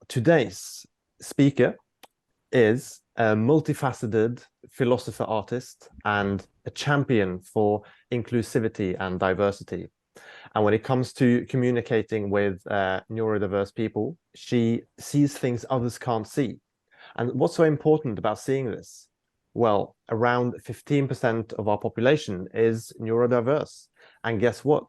Today's speaker is a multifaceted philosopher-artist and a champion for inclusivity and diversity. And when it comes to communicating with neurodiverse people, she sees things others can't see. And what's so important about seeing this? Well, around 15% of our population is neurodiverse. And guess what?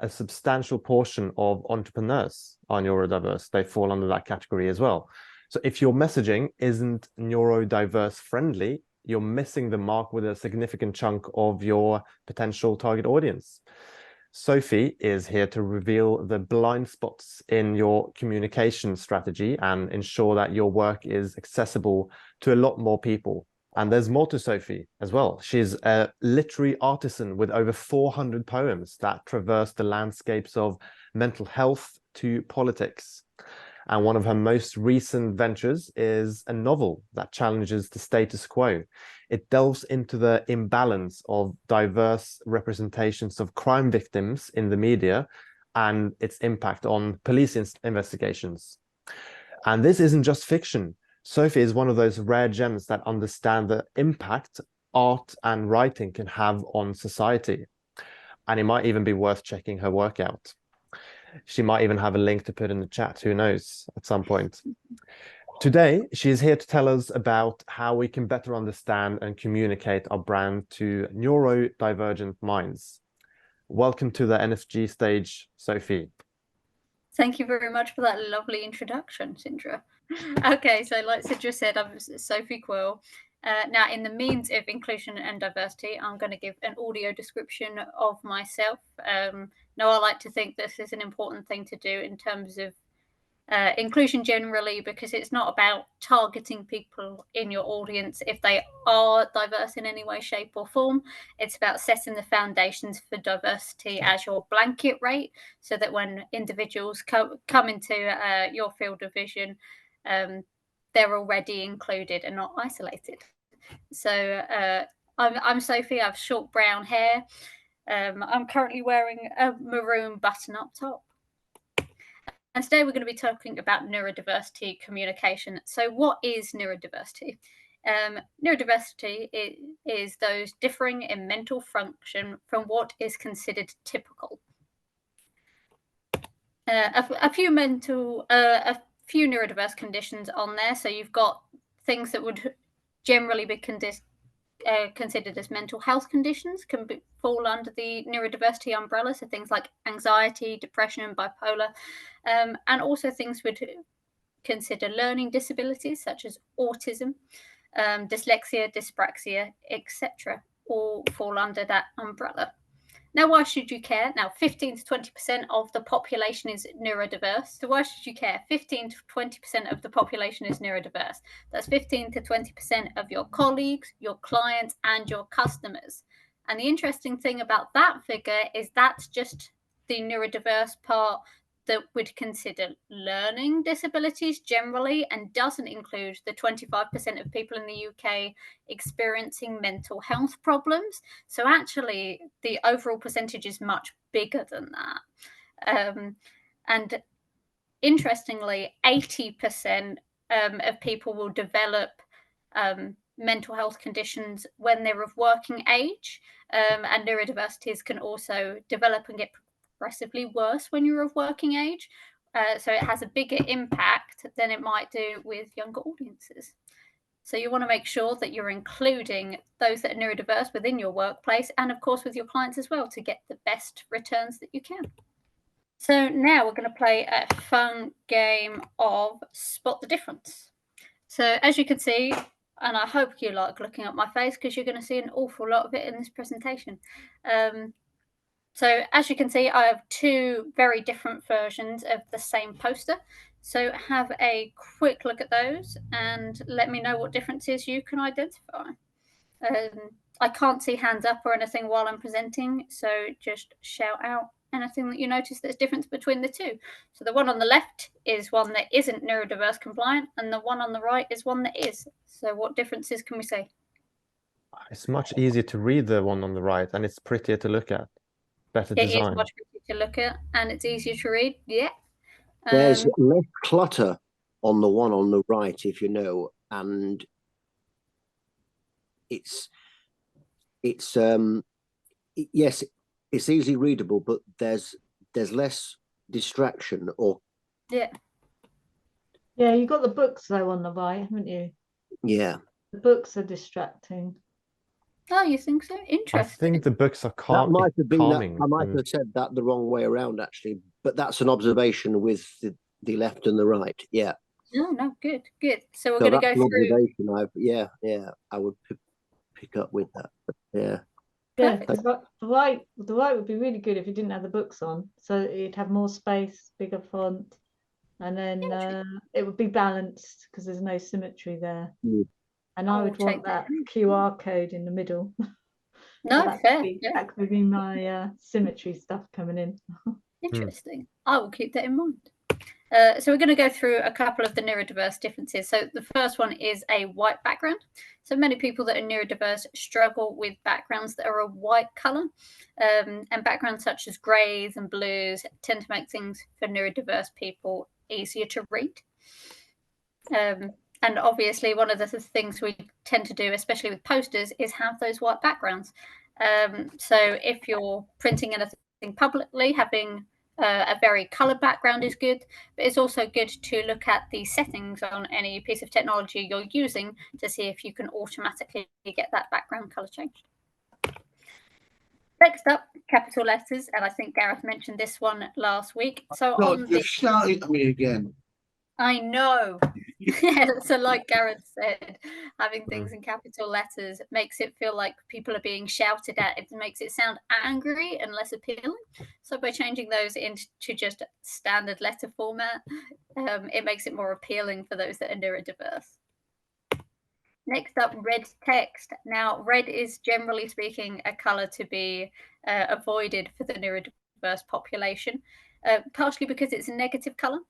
A substantial portion of entrepreneurs are neurodiverse. They fall under that category as well. So if your messaging isn't neurodiverse-friendly, you're missing the mark with a significant chunk of your potential target audience. Sophie is here to reveal the blind spots in your communication strategy and ensure that your work is accessible to a lot more people. And there's more to Sophie as well. She's a literary artisan with over 400 poems that traverse the landscapes of mental health to politics. And one of her most recent ventures is a novel that challenges the status quo. It delves into the imbalance of diverse representations of crime victims in the media and its impact on police investigations. And this isn't just fiction. Sophie is one of those rare gems that understand the impact art and writing can have on society. And it might even be worth checking her work out. She might even have a link to put in the chat, who knows, at some point. Today, she is here to tell us about how we can better understand and communicate our brand to neurodivergent minds. Welcome to the NFG stage, Sophie. Thank you very much for that lovely introduction, Sindra. Okay, so like Sindra said, I'm Sophie Quill. Now, in the means of inclusion and diversity, I'm going to give an audio description of myself. Now, I like to think this is an important thing to do in terms of inclusion generally, because it's not about targeting people in your audience if they are diverse in any way, shape, or form. It's about setting the foundations for diversity as your blanket rate, so that when individuals come into your field of vision, they're already included and not isolated. So I'm Sophie. I have short brown hair. I'm currently wearing a maroon button-up top. And today we're going to be talking about neurodiversity communication. So what is neurodiversity? Neurodiversity is those differing in mental function from what is considered typical. A few neurodiverse conditions on there. So you've got things that would generally be considered as mental health conditions, fall under the neurodiversity umbrella. So things like anxiety, depression, and bipolar, and also things would consider learning disabilities such as autism, dyslexia, dyspraxia, etc., all fall under that umbrella. Now, why should you care? Now, 15 to 20% of the population is neurodiverse. So why should you care? 15 to 20% of the population is neurodiverse. That's 15 to 20% of your colleagues, your clients, and your customers. And the interesting thing about that figure is that's just the neurodiverse part that would consider learning disabilities generally, and doesn't include the 25% of people in the UK experiencing mental health problems. So actually, the overall percentage is much bigger than that. And interestingly, 80% of people will develop mental health conditions when they're of working age, and neurodiversities can also develop and get progressively worse when you're of working age. So it has a bigger impact than it might do with younger audiences. So you want to make sure that you're including those that are neurodiverse within your workplace, and of course with your clients as well, to get the best returns that you can. So now we're going to play a fun game of Spot the Difference. So as you can see, and I hope you like looking at my face, because you're going to see an awful lot of it in this presentation. So as you can see, I have two very different versions of the same poster. So have a quick look at those and let me know what differences you can identify. I can't see hands up or anything while I'm presenting, so just shout out anything that you notice there's difference between the two. So the one on the left is one that isn't neurodiverse compliant, and the one on the right is one that is. So what differences can we see? It's much easier to read the one on the right, and it's prettier to look at. Better design. It is much prettier to look at, and it's easier to read. Yeah. There's less clutter on the one on the right, if you know, and it's yes, it's easily readable, but there's less distraction or Yeah. Yeah, you got the books though on the right, haven't you? yeah. The books are distracting. Oh, you think so? I Interesting. think the books are That might have been calming. I might have said that the wrong way around, actually, but that's an observation with the left and the right. Yeah. No, no, good, good. So we're So going to that's go an through. observation. I would pick up with that. But yeah. Yeah, Perfect. the right would be really good if you didn't have the books on, so you'd have more space, bigger font, and then it would be balanced because there's no symmetry there. Mm. And I I'll would want take that. that QR code in the middle. No, that fair. could be, Yeah, that could be my symmetry stuff coming in. interesting. I will keep that in mind. So we're going to go through a couple of the neurodiverse differences. So the first one is a white background. So many people that are neurodiverse struggle with backgrounds that are a white color, and backgrounds such as grays and blues tend to make things for neurodiverse people easier to read. And obviously, one of the things we tend to do, especially with posters, is have those white backgrounds. So if you're printing anything publicly, having a very colored background is good, but it's also good to look at the settings on any piece of technology you're using to see if you can automatically get that background color changed. Next up, capital letters, and I think Gareth mentioned this one last week. So God, you're shouting at me again. I know. So like Gareth said, having things in capital letters makes it feel like people are being shouted at. It makes it sound angry and less appealing. So by changing those into just standard letter format, it makes it more appealing for those that are neurodiverse. Next up, red text. Now, red is generally speaking a color to be avoided for the neurodiverse population, partially because it's a negative color.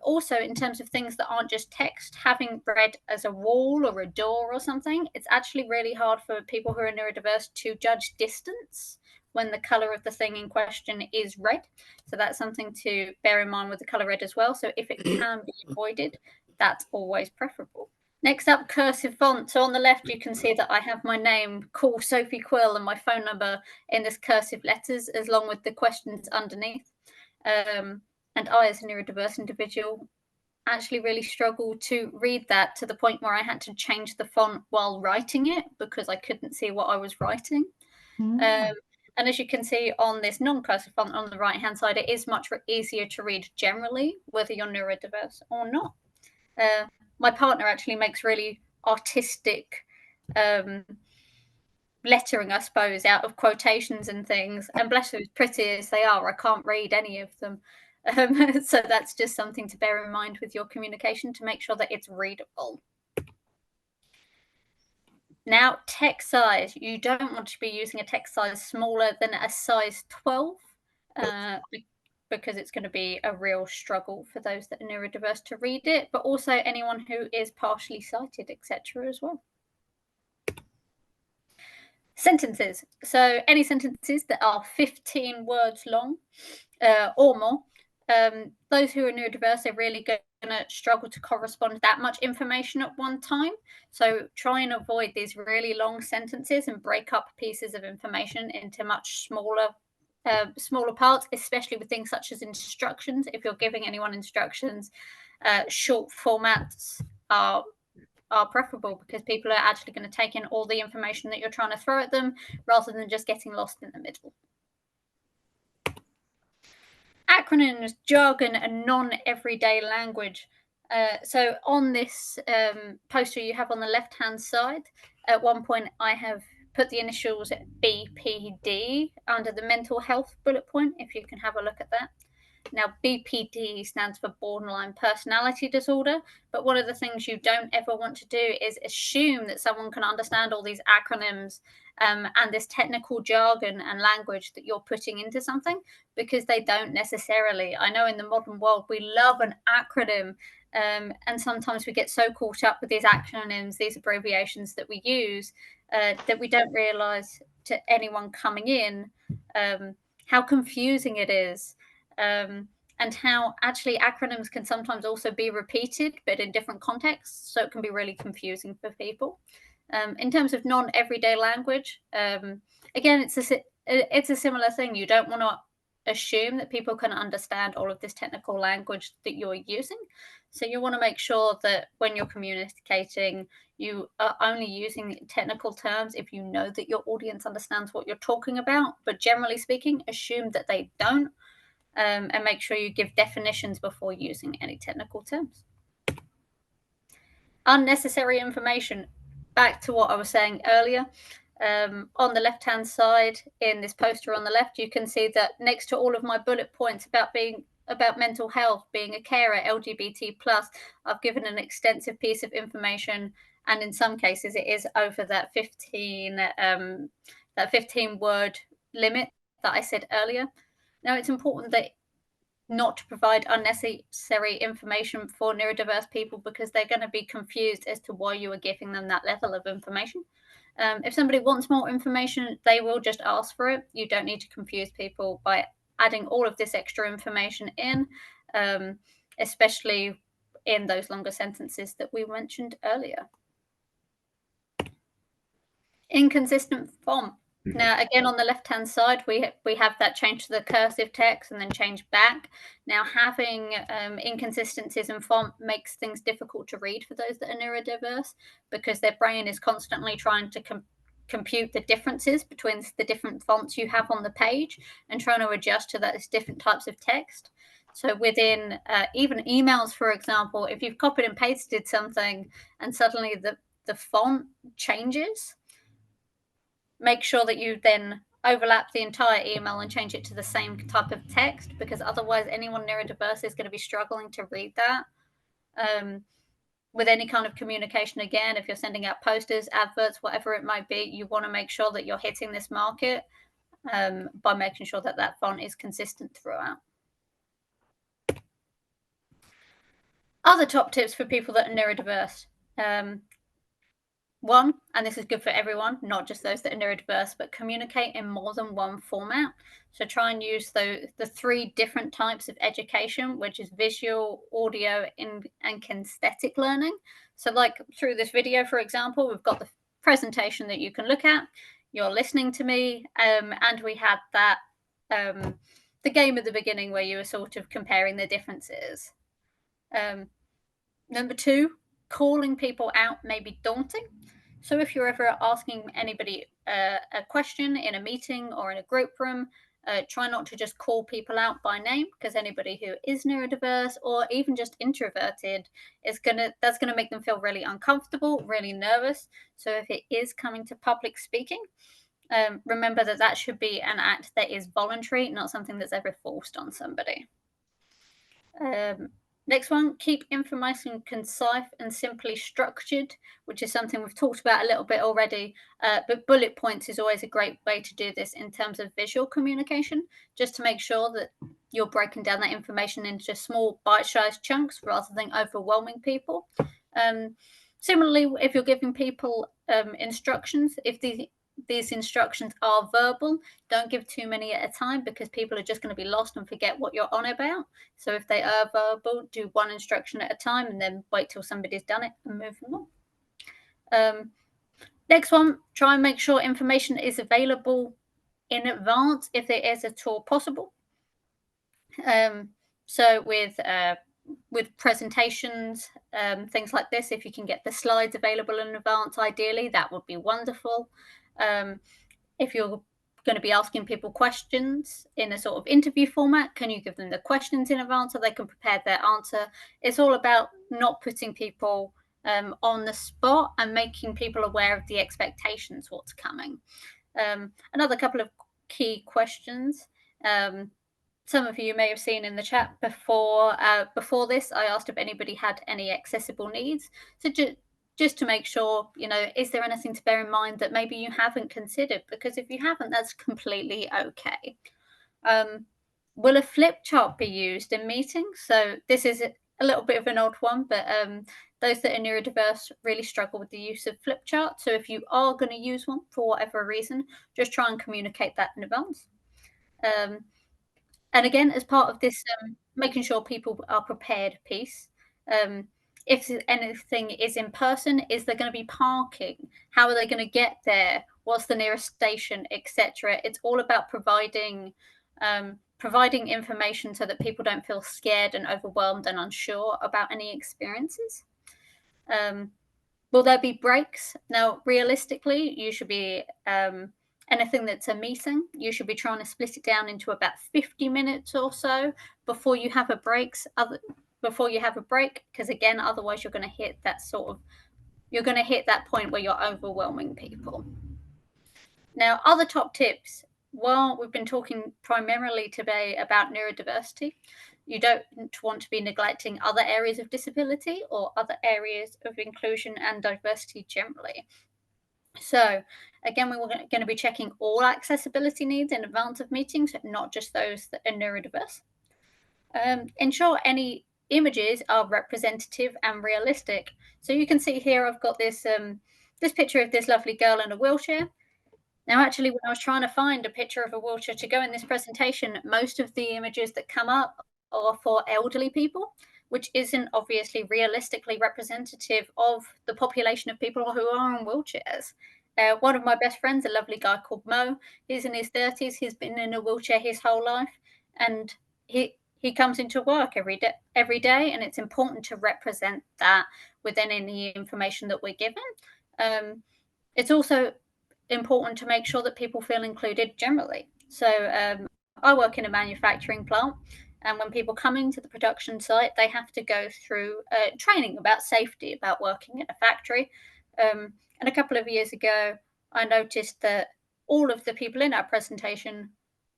Also, in terms of things that aren't just text, having red as a wall or a door or something, it's actually really hard for people who are neurodiverse to judge distance when the color of the thing in question is red. So that's something to bear in mind with the color red as well. So if it can be avoided, that's always preferable. Next up, cursive font. So on the left, you can see that I have my name, call Sophie Quill, and my phone number in this cursive letters, along with the questions underneath. And I, as a neurodiverse individual, actually really struggled to read that to the point where I had to change the font while writing it because I couldn't see what I was writing. And as you can see on this non-cursive font on the right-hand side, it is much easier to read generally, whether you're neurodiverse or not. My partner actually makes really artistic lettering, I suppose, out of quotations and things. And bless them, as pretty as they are, I can't read any of them. So that's just something to bear in mind with your communication to make sure that it's readable. Now, text size. You don't want to be using a text size smaller than a size 12 because it's going to be a real struggle for those that are neurodiverse to read it, but also anyone who is partially sighted, etc. as well. Sentences. So any sentences that are 15 words long or more, those who are neurodiverse are really going to struggle to correspond that much information at one time. So try and avoid these really long sentences and break up pieces of information into much smaller parts, especially with things such as instructions. If you're giving anyone instructions, short formats are preferable because people are actually going to take in all the information that you're trying to throw at them rather than just getting lost in the middle. Acronyms, jargon, and non-everyday language. So on this poster you have on the left-hand side, at one point I have put the initials BPD under the mental health bullet point, if you can have a look at that. Now, BPD stands for borderline personality disorder, but one of the things you don't ever want to do is assume that someone can understand all these acronyms and this technical jargon and language that you're putting into something, because they don't necessarily. I know in the modern world, we love an acronym, and sometimes we get so caught up with these acronyms, these abbreviations that we use, that we don't realize to anyone coming in how confusing it is. and how actually acronyms can sometimes also be repeated, but in different contexts. So it can be really confusing for people. In terms of non-everyday language, again, it's a similar thing. You don't want to assume that people can understand all of this technical language that you're using. So you want to make sure that when you're communicating, you are only using technical terms if you know that your audience understands what you're talking about. But generally speaking, assume that they don't, and make sure you give definitions before using any technical terms. Unnecessary information. Back to what I was saying earlier. On the left-hand side, in this poster on the left, you can see that next to all of my bullet points about mental health, being a carer, LGBT+, I've given an extensive piece of information, and in some cases it is over that 15 word limit that I said earlier. Now, it's important that not to provide unnecessary information for neurodiverse people, because they're going to be confused as to why you are giving them that level of information. If somebody wants more information, they will just ask for it. You don't need to confuse people by adding all of this extra information in, especially in those longer sentences that we mentioned earlier. Inconsistent font. Now, again, on the left-hand side, we have that change to the cursive text and then change back. Now, having inconsistencies in font makes things difficult to read for those that are neurodiverse, because their brain is constantly trying to compute the differences between the different fonts you have on the page and trying to adjust to those different types of text. So within even emails, for example, if you've copied and pasted something and suddenly the font changes, make sure that you then overlap the entire email and change it to the same type of text, because otherwise anyone neurodiverse is going to be struggling to read that. With any kind of communication, again, if you're sending out posters, adverts, whatever it might be, you want to make sure that you're hitting this market by making sure that that font is consistent throughout. Other top tips for people that are neurodiverse. One, and this is good for everyone, not just those that are neurodiverse, but communicate in more than one format. So try and use the 3 different types of education, which is visual, audio, and kinesthetic learning. So like through this video, for example, we've got the presentation that you can look at, you're listening to me, and we had that the game at the beginning where you were sort of comparing the differences. Number 2, calling people out may be daunting. So if you're ever asking anybody a question in a meeting or in a group room, try not to just call people out by name, because anybody who is neurodiverse or even just introverted that's gonna make them feel really uncomfortable, really nervous. So if it is coming to public speaking, remember that should be an act that is voluntary, not something that's ever forced on somebody. Next one, keep information concise and simply structured, which is something we've talked about a little bit already, but bullet points is always a great way to do this in terms of visual communication, just to make sure that you're breaking down that information into small bite-sized chunks rather than overwhelming people. Similarly, if you're giving people instructions, if these instructions are verbal, don't give too many at a time, because people are just going to be lost and forget what you're on about. So if they are verbal, do one instruction at a time and then wait till somebody's done it and move them on. Next one, try and make sure information is available in advance if it is at all possible. So with presentations, things like this, if you can get the slides available in advance, ideally, that would be wonderful. If you're going to be asking people questions in a sort of interview format, can you give them the questions in advance so they can prepare their answer? It's all about not putting people on the spot and making people aware of the expectations, what's coming. Another couple of key questions. Some of you may have seen in the chat before this, I asked if anybody had any accessible needs. So just to make sure, is there anything to bear in mind that maybe you haven't considered? Because if you haven't, that's completely okay. Will a flip chart be used in meetings? So this is a little bit of an odd one, but those that are neurodiverse really struggle with the use of flip charts. So if you are going to use one for whatever reason, just try and communicate that in advance. And again, as part of this making sure people are prepared piece, if anything is in person, is there going to be parking? How are they going to get there? What's the nearest station, etc.? It's all about providing information so that people don't feel scared and overwhelmed and unsure about any experiences. Will there be breaks? Now, realistically, you should be anything that's a meeting, you should be trying to split it down into about 50 minutes or so before you have a break. Because again, otherwise you're going to hit that point where you're overwhelming people. Now, other top tips. Well, we've been talking primarily today about neurodiversity. You don't want to be neglecting other areas of disability or other areas of inclusion and diversity generally. So again, we're going to be checking all accessibility needs in advance of meetings, not just those that are neurodiverse. Ensure any images are representative and realistic. So you can see here, I've got this picture of this lovely girl in a wheelchair. Now, actually, when I was trying to find a picture of a wheelchair to go in this presentation, most of the images that come up are for elderly people, which isn't obviously realistically representative of the population of people who are on wheelchairs. One of my best friends, a lovely guy called Mo, he's in his 30s. He's been in a wheelchair his whole life, and he comes into work every day, and it's important to represent that within any information that we're given. It's also important to make sure that people feel included generally. So I work in a manufacturing plant, and when people come into the production site, they have to go through training about safety, about working in a factory. And a couple of years ago, I noticed that all of the people in our presentation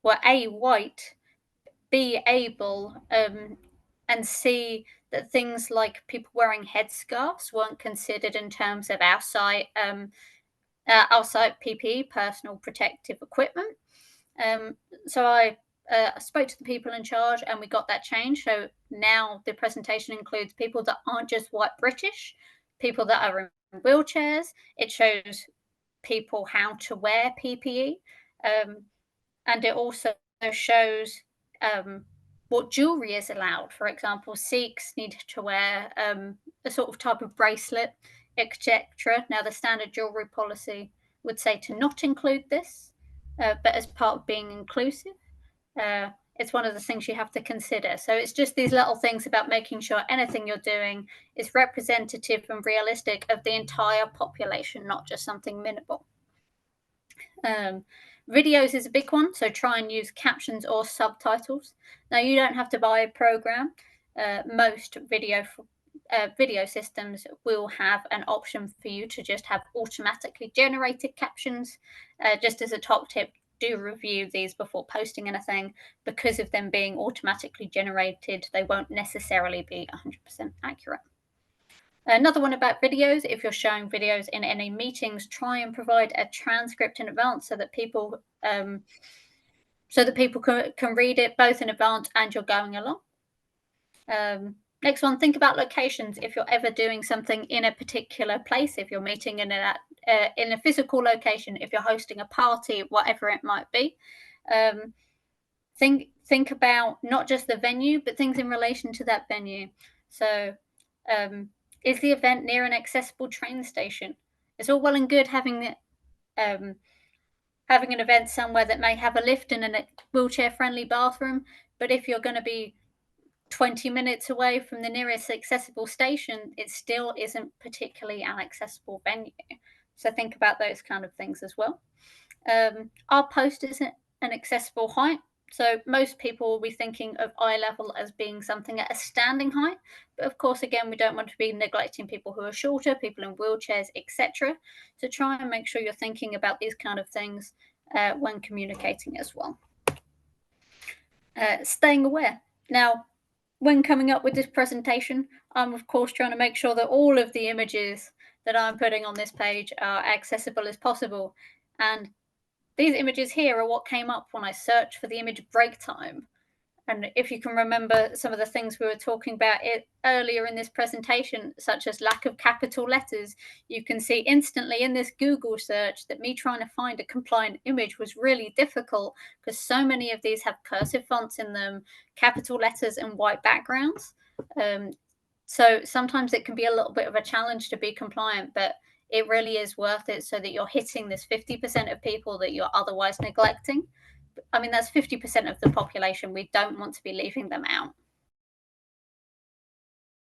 were A, white, B, able, and C, that things like people wearing headscarves weren't considered in terms of our site PPE, personal protective equipment. So I spoke to the people in charge, and we got that change. So now the presentation includes people that aren't just white British, people that are in wheelchairs. It shows people how to wear PPE, and it also shows what jewelry is allowed. For example, Sikhs need to wear a sort of type of bracelet, etc. Now, the standard jewelry policy would say to not include this, but as part of being inclusive, it's one of the things you have to consider. So it's just these little things about making sure anything you're doing is representative and realistic of the entire population, not just something minimal. Videos is a big one, so try and use captions or subtitles. Now, you don't have to buy a program. Most video systems will have an option for you to just have automatically generated captions. Just as a top tip, do review these before posting anything. Because of them being automatically generated, they won't necessarily be 100% accurate. Another one about videos, if you're showing videos in any meetings, try and provide a transcript in advance so that people can read it both in advance and you're going along. Next one, think about locations. If you're ever doing something in a particular place, if you're meeting in a physical location, if you're hosting a party, whatever it might be, think about not just the venue, but things in relation to that venue. So is the event near an accessible train station? It's all well and good having an event somewhere that may have a lift and a wheelchair-friendly bathroom, but if you're going to be 20 minutes away from the nearest accessible station, it still isn't particularly an accessible venue. So think about those kind of things as well. Our post isn't an accessible height. So most people will be thinking of eye level as being something at a standing height. But of course, again, we don't want to be neglecting people who are shorter, people in wheelchairs, etc. So try and make sure you're thinking about these kind of things when communicating as well. Staying aware. Now, when coming up with this presentation, I'm of course trying to make sure that all of the images that I'm putting on this page are accessible as possible. And these images here are what came up when I searched for the image break time. And if you can remember some of the things we were talking about earlier in this presentation, such as lack of capital letters, you can see instantly in this Google search that me trying to find a compliant image was really difficult because so many of these have cursive fonts in them, capital letters and white backgrounds. So sometimes it can be a little bit of a challenge to be compliant, but it really is worth it so that you're hitting this 50% of people that you're otherwise neglecting. I mean, that's 50% of the population. We don't want to be leaving them out.